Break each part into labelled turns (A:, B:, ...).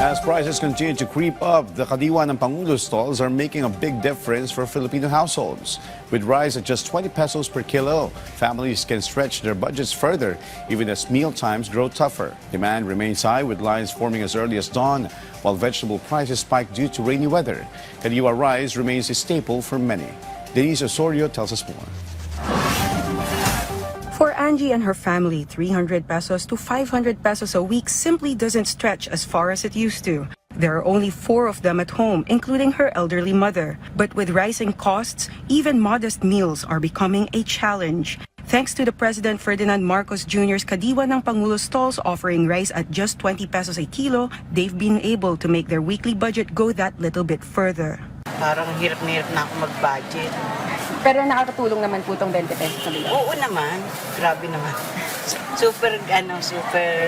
A: As prices continue to creep up, the kadiwa ng Pangulo stalls are making a big difference for Filipino households. With rice at just 20 pesos per kilo, families can stretch their budgets further, even as meal times grow tougher. Demand remains high, with lines forming as early as dawn, while vegetable prices spike due to rainy weather. Kadiwa rice remains a staple for many. Denise Osorio tells us more.
B: For Angie and her family, 300 pesos to 500 pesos a week simply doesn't stretch as far as it used to. There are only 4 of them at home, including her elderly mother. But with rising costs, even modest meals are becoming a challenge. Thanks to the President Ferdinand Marcos Jr.'s Kadiwa ng Pangulo stalls offering rice at just 20 pesos a kilo, they've been able to make their weekly budget go that little bit further.
C: Parang hirap na hirap na ako mag-budget.
B: Pero nakakatulong naman po itong 20 pesos sa bilang.
C: Oo naman. Grabe naman. Super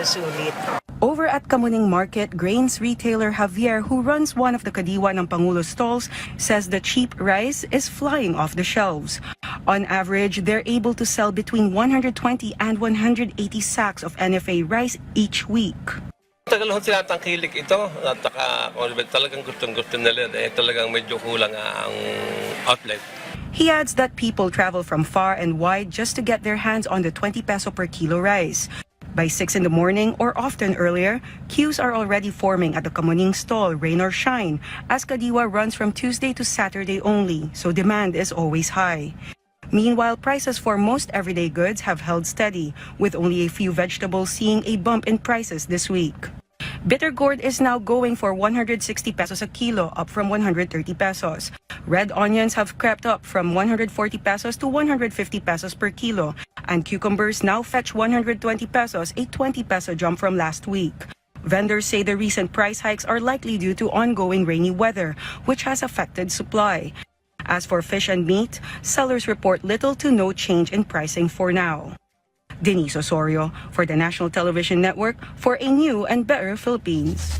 C: sulit.
B: Over at Kamuning Market, grains retailer Javier, who runs one of the Kadiwa ng Pangulo stalls, says the cheap rice is flying off the shelves. On average, they're able to sell between 120 and 180 sacks of NFA rice each week.
D: Tagal ho sila tangkilik ito at talagang gustong-gusto nila talagang medyo kulang ang outlet.
B: He adds that people travel from far and wide just to get their hands on the 20 peso per kilo rice. By 6 in the morning or often earlier, queues are already forming at the Kamuning stall, rain or shine, as Kadiwa runs from Tuesday to Saturday only, so demand is always high. Meanwhile, prices for most everyday goods have held steady, with only a few vegetables seeing a bump in prices this week. Bitter gourd is now going for 160 pesos a kilo, up from 130 pesos. Red onions have crept up from 140 pesos to 150 pesos per kilo, and cucumbers now fetch 120 pesos, a 20 peso jump from last week. Vendors say the recent price hikes are likely due to ongoing rainy weather, which has affected supply. As for fish and meat, sellers report little to no change in pricing for now. Denise Osorio for the National Television Network for a new and better Philippines.